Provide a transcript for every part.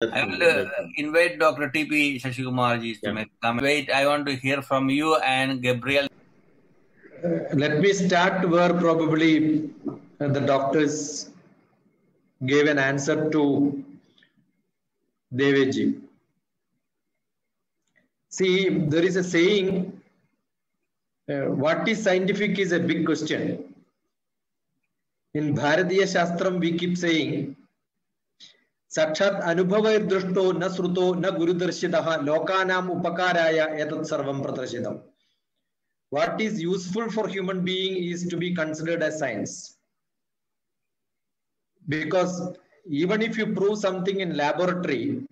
I will Welcome. invite Dr. T.P. Shashikumar ji to Yeah. come. Wait, I want to hear from you and Gabriel. Let me start where probably the doctors gave an answer to Deveji. See, there is a saying, what is scientific is a big question. In Bharatiya Shastram, we keep saying, Sakshat Anubhava Drushto na Sruto na Gurudarshitaha Lokanam Upakaraya Etat Sarvam Pratrashitam. What is useful for human being is to be considered as science. Because even if you prove something in laboratory,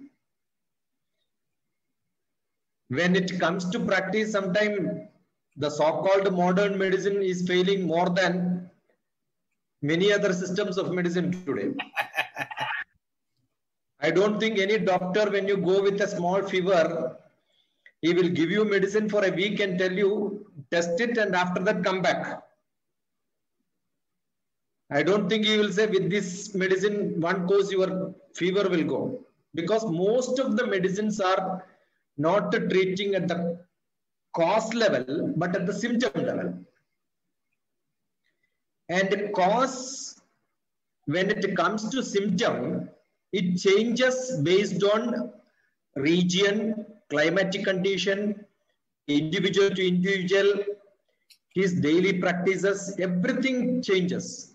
when it comes to practice, sometimes the so-called modern medicine is failing more than many other systems of medicine today. I don't think any doctor, when you go with a small fever, he will give you medicine for a week and tell you, test it and after that come back. I don't think he will say with this medicine, one course your fever will go. Because most of the medicines are not treating at the cause level, but at the symptom level. And cause, when it comes to symptom, it changes based on region, climatic condition, individual to individual, his daily practices, everything changes.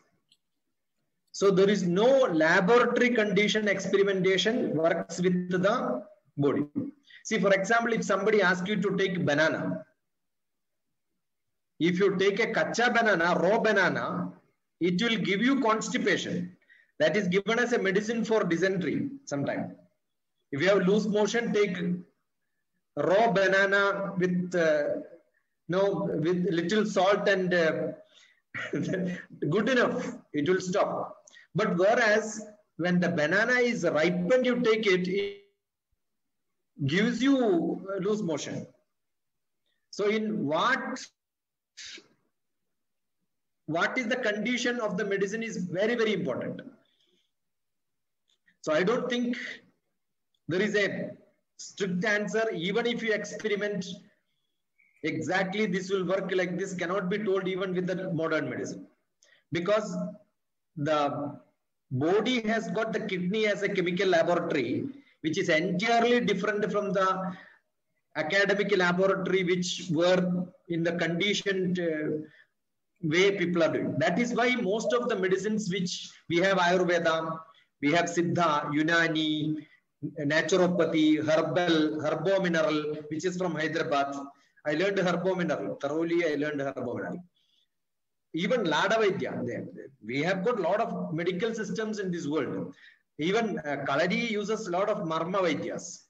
So there is no laboratory condition experimentation works with the body. See, for example, if somebody asks you to take banana, if you take a kacha banana, raw banana, it will give you constipation. That is given as a medicine for dysentery sometime. If you have loose motion, take raw banana with with little salt and good enough, it will stop. But whereas when the banana is ripened, you take it, it gives you loose motion. So in what is the condition of the medicine is very, very important. So I don't think there is a strict answer. Even if you experiment exactly this will work like this, cannot be told even with the modern medicine. Because the body has got the kidney as a chemical laboratory, which is entirely different from the academic laboratory, which were in the conditioned way people are doing. That is why most of the medicines which we have Ayurveda, we have Siddha, Unani, naturopathy, herbomineral, which is from Hyderabad. I learned herbomineral. Thoroughly I learned herbomineral. Even Lada Vaidya, we have got a lot of medical systems in this world. Even Kaladi uses a lot of Marma Vaidyas.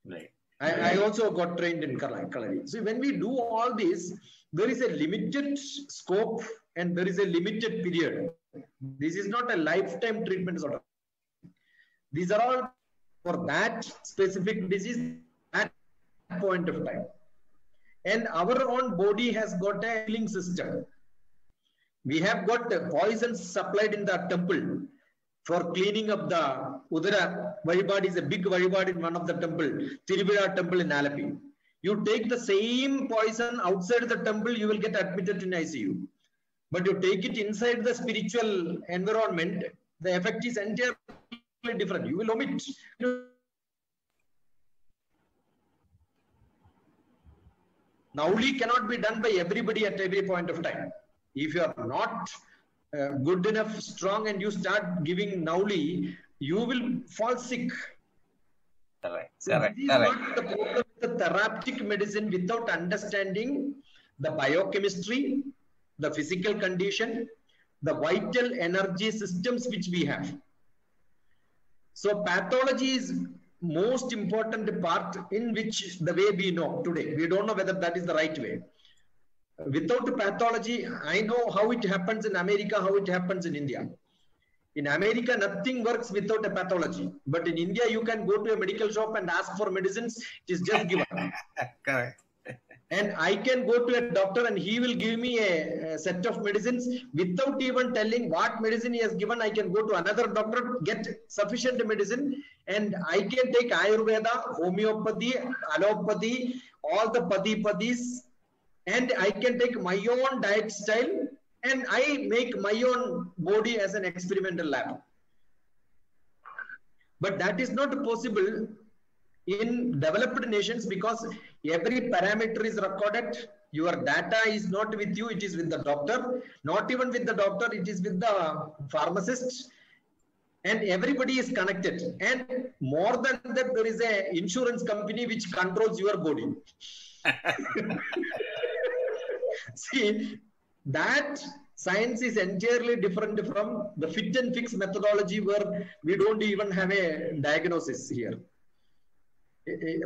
Right. I also got trained in Kaladi. So when we do all this, there is a limited scope and there is a limited period. This is not a lifetime treatment sort of. These are all for that specific disease at that point of time. And our own body has got a healing system. We have got poisons supplied in the temple for cleaning up the Udara. Vazhipad is a big Vazhipad in one of the temple, Tiruvira temple in Alapi. You take the same poison outside the temple, you will get admitted in ICU. But you take it inside the spiritual environment, the effect is entirely different. You will omit. Nauli cannot be done by everybody at every point of time. If you are not good enough, strong, and you start giving Nauli, you will fall sick. Correct. So this is not the problem with the therapeutic medicine without understanding the biochemistry, the physical condition, the vital energy systems which we have. So pathology is most important part in which the way we know today. We don't know whether that is the right way. Without pathology, I know how it happens in America, how it happens in India. In America, nothing works without a pathology. But in India, you can go to a medical shop and ask for medicines. It is just given. Correct. And I can go to a doctor and he will give me a set of medicines without even telling what medicine he has given. I can go to another doctor, get sufficient medicine. And I can take Ayurveda, homeopathy, allopathy, all the padis, and I can take my own diet style and I make my own body as an experimental lab. But that is not possible in developed nations because every parameter is recorded. Your data is not with you, it is with the doctor. Not even with the doctor, it is with the pharmacist. And everybody is connected. And more than that, there is an insurance company which controls your body. See, that science is entirely different from the fit and fix methodology where we don't even have a diagnosis here.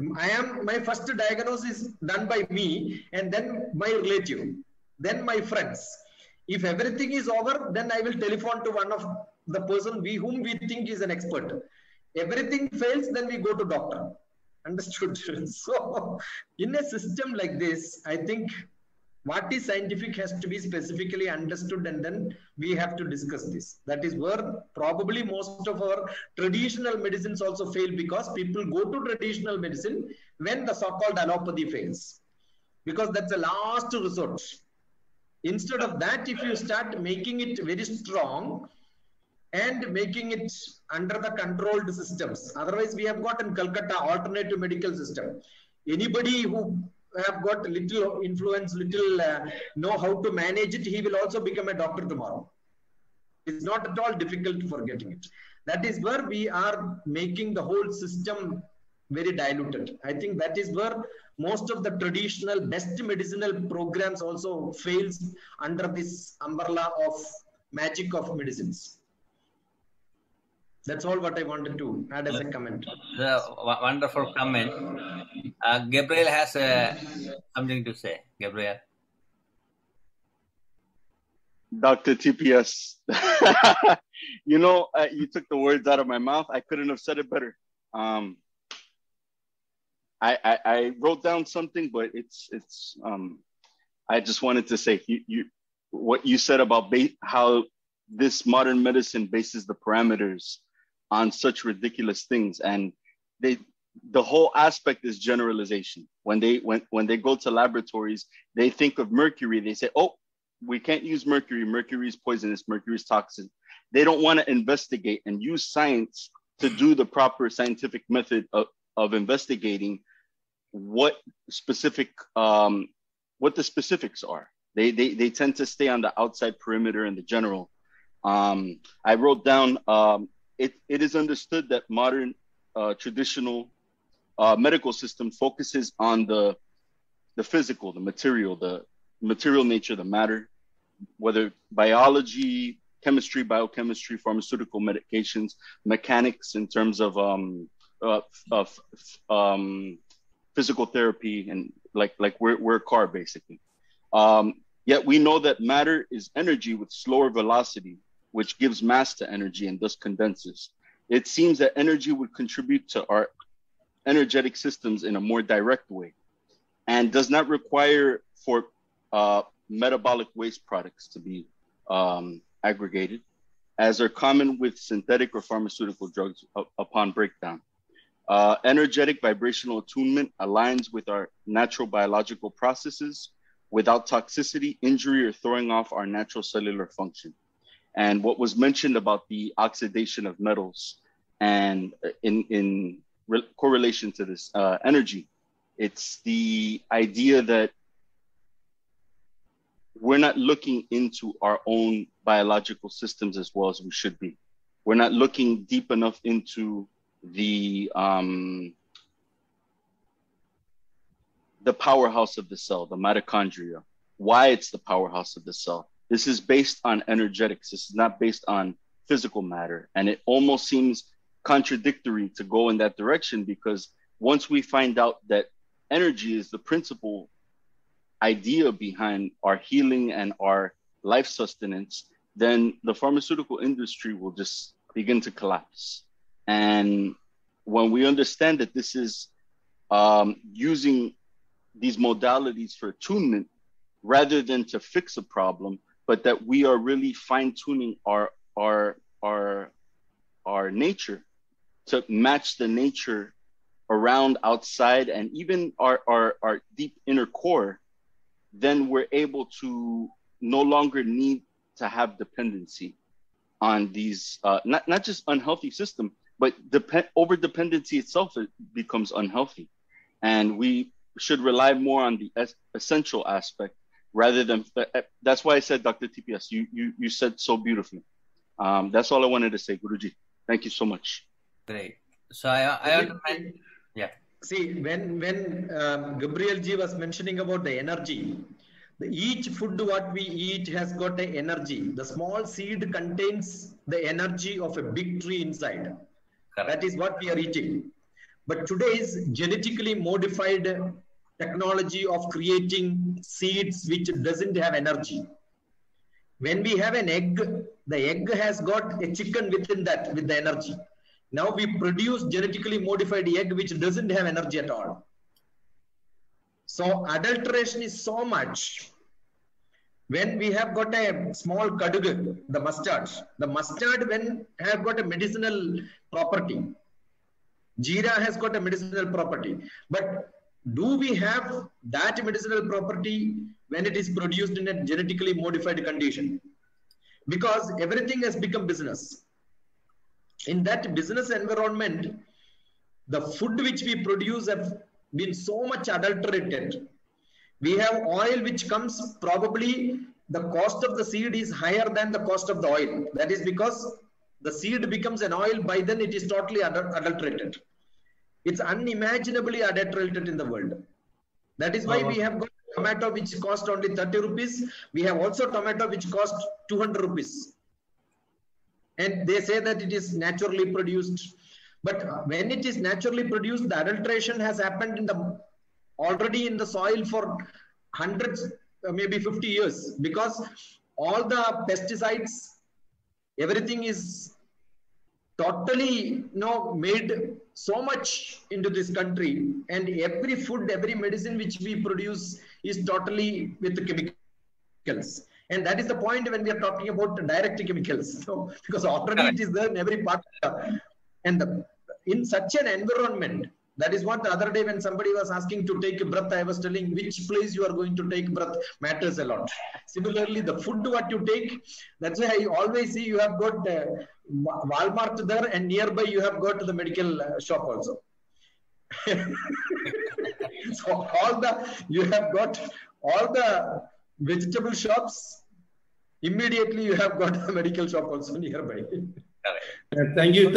My first diagnosis done by me and then my relative, then my friends. If everything is over, then I will telephone to one of the person whom we think is an expert. Everything fails, then we go to doctor. Understood? So in a system like this, I think what is scientific has to be specifically understood, and then we have to discuss this. That is where probably most of our traditional medicines also fail, because people go to traditional medicine when the so-called allopathy fails, because that's the last resort. Instead of that, if you start making it very strong and making it under the controlled systems, otherwise we have got in Calcutta alternative medical system. Anybody who have got little influence, know how to manage it, he will also become a doctor tomorrow. It's not at all difficult for getting it. That is where we are making the whole system very diluted. I think that is where most of the traditional best medicinal programs also fails under this umbrella of magic of medicines. That's all what I wanted to add as a comment. Wonderful comment. Gabriel has something to say. Gabriel. Dr. TPS, you took the words out of my mouth. I couldn't have said it better. I wrote down something, but I just wanted to say what you said about how this modern medicine bases the parameters on such ridiculous things, and the whole aspect is generalization. When they go to laboratories, they think of mercury. They say, "Oh, we can't use mercury. Mercury is poisonous. Mercury is toxic." They don't want to investigate and use science to do the proper scientific method of investigating what the specifics are. They tend to stay on the outside perimeter in the general. I wrote down, it is understood that modern traditional medical system focuses on the physical, the material nature, the matter, whether biology, chemistry, biochemistry, pharmaceutical medications, mechanics in terms of physical therapy, and like we're a car basically. Yet we know that matter is energy with slower velocity, which gives mass to energy and thus condenses. It seems that energy would contribute to our energetic systems in a more direct way, and does not require for metabolic waste products to be aggregated, as are common with synthetic or pharmaceutical drugs upon breakdown. Energetic vibrational attunement aligns with our natural biological processes without toxicity, injury, or throwing off our natural cellular function. And what was mentioned about the oxidation of metals, and in correlation to this energy, it's the idea that we're not looking into our own biological systems as well as we should be. We're not looking deep enough into the powerhouse of the cell, the mitochondria, why it's the powerhouse of the cell. This is based on energetics. This is not based on physical matter. And it almost seems contradictory to go in that direction, because once we find out that energy is the principal idea behind our healing and our life sustenance, then the pharmaceutical industry will just begin to collapse. And when we understand that this is using these modalities for attunement rather than to fix a problem, but that we are really fine-tuning our nature to match the nature around, outside, and even our deep inner core, then we're able to no longer need to have dependency on these, not just unhealthy system, but over dependency itself, it becomes unhealthy. And we should rely more on the essential aspect rather than, that's why I said, Dr. TPS, you said so beautifully. That's all I wanted to say, Guruji. Thank you so much. Great. So I yeah. See, when Gabriel Ji was mentioning about the energy, each food what we eat has got an energy. The small seed contains the energy of a big tree inside. Correct. That is what we are eating. But today's genetically modified technology of creating seeds which doesn't have energy. When we have an egg, the egg has got a chicken within that with the energy. Now we produce genetically modified egg which doesn't have energy at all. So adulteration is so much. When we have got a small kadug, the mustard when have got a medicinal property. Jeera has got a medicinal property. But do we have that medicinal property when it is produced in a genetically modified condition? Because everything has become business. In that business environment, the food which we produce have been so much adulterated. We have oil which comes, probably the cost of the seed is higher than the cost of the oil. That is because the seed becomes an oil, by then it is totally adulterated. It's unimaginably adulterated in the world. That is why we have got tomato which cost only 30 rupees. We have also tomato which cost 200 rupees. And they say that it is naturally produced. But when it is naturally produced, the adulteration has happened in the already in the soil for hundreds, maybe 50 years, because all the pesticides, everything is totally made so much into this country, and every food, every medicine which we produce is totally with the chemicals. And that is the point when we are talking about direct chemicals. So, because already it is there in every part. And in such an environment, that is what the other day when somebody was asking to take a breath, I was telling which place you are going to take breath matters a lot. Similarly, the food what you take, that's why I always see you have got Walmart there, and nearby you have got the medical shop also. So you have got all the vegetable shops, immediately you have got the medical shop also nearby. Thank you.